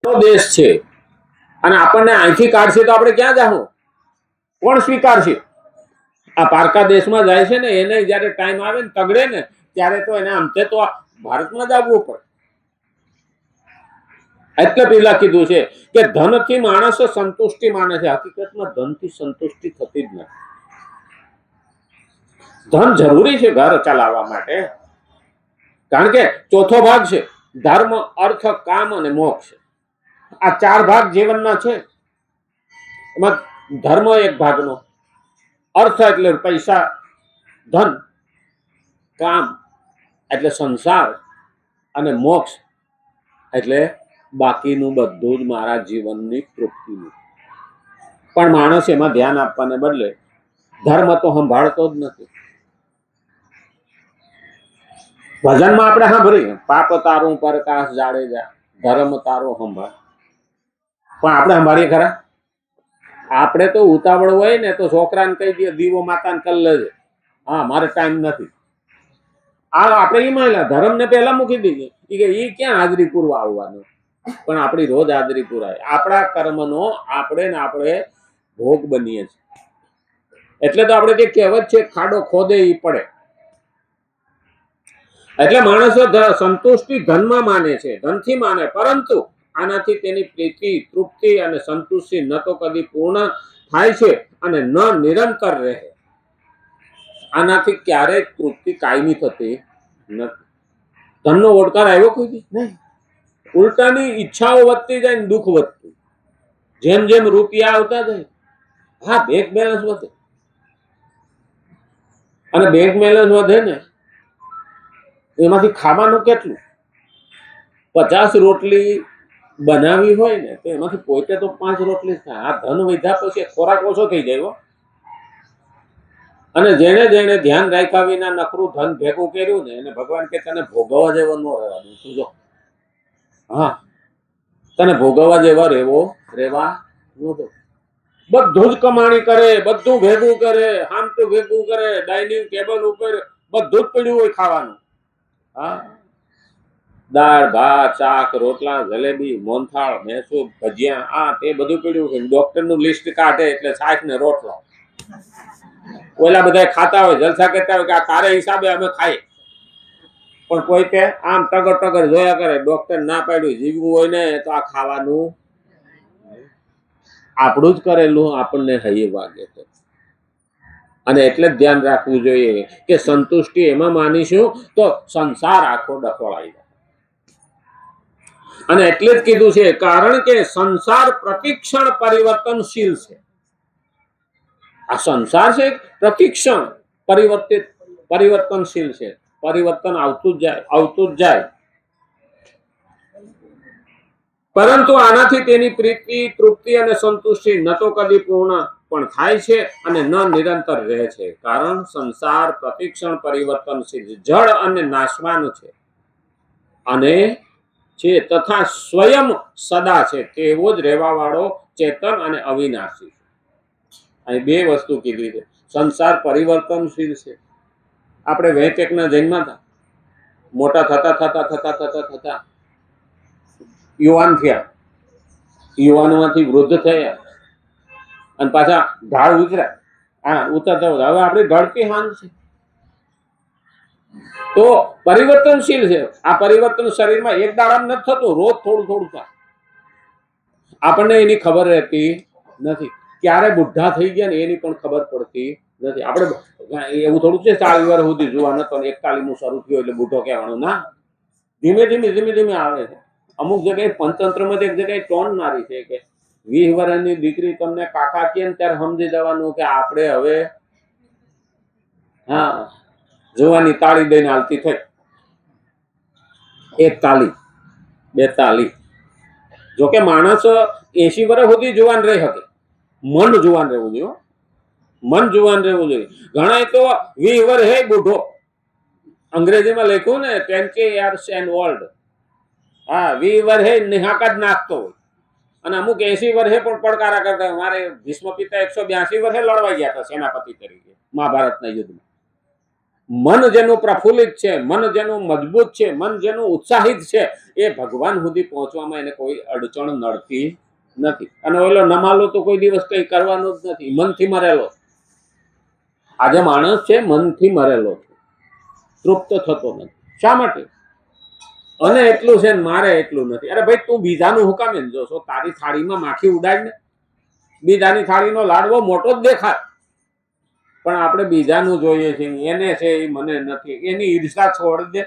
દેશ છે અને આપણને અહીંથી કાઢશે તો આપણે ક્યાં જાઉં? કોણ સ્વીકારશે? આ પારકા દેશમાં જાય છે ને એને જયારે ટાઈમ આવે ને તગડે ને ત્યારે તો એને અંતે તો ભારતમાં જ આવવું પડે. એટલે પેલા કીધું છે કે ધનથી માણસ સંતુષ્ટિ માને છે. હકીકતમાં ધનથી સંતુષ્ટિ થતી જ નથી. ધન જરૂરી છે ઘર ચલાવવા માટે, કારણ કે ચોથો ભાગ છે ધર્મ, અર્થ, કામ અને મોક્ષ. આ ચાર ભાગ જીવનના છે. એમાં ધર્મ એક ભાગનો, અર્થ એટલે પૈસા ધન, કામ એટલે સંસાર અને મોક્ષ એટલે બાકીનું બધું જ મારા જીવનની તૃપ્તિનું. પણ માણસ એમાં ધ્યાન આપવાને બદલે ધર્મ તો સંભાળતો જ નથી. ભજનમાં આપણે સાંભળીએ, પાપ તારું પ્રકાશ જાડેજા, ધર્મ તારો સંભાળ. પણ આપણે સંભાળીએ ખરા? આપણે તો ઉતાવળ હોય ને તો છોકરાને કહી દઈએ દીવો માતાને કરી લેજે, હા મારે ટાઈમ નથી. આ આપણે એ માનેલા ધર્મને પહેલા મૂકી દઈએ કે એ ક્યાં હાજરી પૂરવા આવવાનું. પણ આપણી રોજ હાજરી પુરાય. આપણા કર્મનો આપણે ભોગ બનીએ છીએ. એટલે તો આપણે જે કહેવત છે ખાડો ખોદે એ પડે. એટલે માણસો સંતુષ્ટિ ધનમાં માને છે, ધનથી માને, પરંતુ આનાથી તેની પ્રીતિ, તૃપ્તિ અને સંતુષ્ટિ ન તો કદી પૂર્ણ થાય છે અને ન નિરંતર રહે. આનાથી ક્યારેય તૃપ્તિ કાયમી થતી નથી. ધનનો ઓડકાર આવ્યો કોઈ દી નહીં. ઉલટાની ઈચ્છાઓ વધતી જાય ને દુઃખ વધતું. જેમ જેમ રૂપિયા આવતા જાય, હા બેંક બેલેન્સ વધે, અને બેંક બેલેન્સ વધે ને એમાંથી ખાવાનું કેટલું? 50 રોટલી બનાવી હોય ને તો એમાંથી પોતે તો 5 રોટલી થાય. આ ધન વધ્યા પછી ખોરાક ઓછો થઈ જાય. અને જેને જેને ધ્યાન રાખ્યા વિના નકરું ધન ભેગું કર્યું ને એને ભગવાન કે તને ભોગવવા જેવો ન રહેવાનું. તું જો, હા તને ભોગવવા જેવા રેવા નતો. બધું જ કમાણી કરે, બધું ભેગું કરે, હામતું ભેગું કરે, ડાઇનિંગ ટેબલ ઉપર બધું જ પડ્યું હોય ખાવાનું. હા, દાળ ભાત શાક રોટલા જલેબી મોહનથાળ મૈસૂર ભજીયા આ તે બધું પડ્યું છે. ડોક્ટર નું લિસ્ટ કાઢે એટલે શાક ને રોટલો. ઓલા બધા ખાતા હોય, જલસા કરતા હોય કે આ તારે હિસાબે અમે ખાઈ. પણ કોઈ તે આમ ટગર ટગર જોયા કરે. ડોક્ટર ના પાડ્યું જીવવું હોય ને તો આ ખાવાનું આપણું જ કરેલું આપણને હૈયે વાગે છે. અને એટલે જ ધ્યાન રાખવું જોઈએ કે સંતુષ્ટિ એમાં માનીશું તો સંસાર આખો ડફોળાઈ જાય. અને એટલે જ કીધું છે કારણ કે સંસાર પ્રતિક્ષણ પરિવર્તનશીલ છે. આ સંસાર છે પ્રતિક્ષણ પરિવર્તનશીલ છે. પરિવર્તન આવતું જ જાય. પરંતુ આનાથી તેની પ્રીતિ, તૃપ્તિ અને સંતુષ્ટિ ન તો કદી પૂર્ણ પણ થાય છે અને ન નિરંતર રહે છે. કારણ સંસાર પ્રતિક્ષણ પરિવર્તનશીલ જળ અને નાશવાન છે અને છે તથા સ્વયં સદા છે તેવો જ રહેવા વાળો ચેતન અને અવિનાશી છે. અહીં બે વસ્તુ કીધી છે. સંસાર પરિવર્તનશીલ છે. આપણે વહેંચકના જન્મ હતા, મોટા થતા થતા થતા થતા થતા યુવાન થયા, યુવાનમાંથી વૃદ્ધ થયા અને પાછા ઢાળ ઉતર્યા. હા ઉતરતા હવે આપણી ઢળતી હાન છે. તો પરિવર્તનશીલ છે. આ પરિવર્તન શરીરમાં એક દાડામાં નથી થતું, રોજ થોડું થોડું થાય. આપણને એની ખબર રહેતી નથી. ક્યારે બુઢા થઈ ગયા ને એની પણ ખબર પડતી નથી. આપણે એવું થોડું છે 40 વર્ષ સુધી જોવા નતો 41મું શરૂ થયું એટલે બુઢો કહેવાનું ના. ધીમે ધીમે આવે છે. અમુક જગ્યાએ પંચતંત્રમાં એક જગ્યાએ ટોન મારી છે કે 20 વર્ષની દીકરી તમને કાકા કહે ને ત્યારે સમજી જવાનું કે આપણે હવે હા જોવાની તાળી દઈને હાલતી થઈ. 1 તાળી 2 તાળી. જોકે માણસ 80 વર્ષ સુધી જુવાન રહી શકે. મન જુવાન રહેવું જોઈએ. મન જુવાન રહેવું જોઈએ. ઘણા તો 20 વર્ષ હે બુઢો. અંગ્રેજીમાં લખ્યું ને 20 years and old. હા 20 વર્ષે નિહાકા જ નાખતો હોય અને અમુક 80 વર્ષે પણ પડકારા કરતા હોય. મારે ભીષ્મ પિતા 182 વર્ષે લડવા ગયા હતા સેનાપતિ તરીકે મહાભારતના યુદ્ધમાં. મન જેનું પ્રફુલ્લિત છે, મન જેનું મજબૂત છે, મન જેનું ઉત્સાહિત છે, એ ભગવાન સુધી પહોંચવામાં એને કોઈ અડચણ નડતી નથી. અને ઓલો નમાલો તો કોઈ દિવસ કઈ કરવાનો જ નથી, મનથી મરેલો. આજે માણસ છે મનથી મરેલો છે, તૃપ્ત થતો નથી. શા માટે? અને એટલું છે ને મારે એટલું નથી. અરે ભાઈ, તું બીજાનું હું કામ જોશો? તારી થાળીમાં માખી ઉડાડ ને. બીજાની થાળીનો લાડવો મોટો જ દેખાય, પણ આપણે બીજાનું જોઈએ છીએ. એને છે એ મને નથી, એની ઈર્ષા છોડ દે.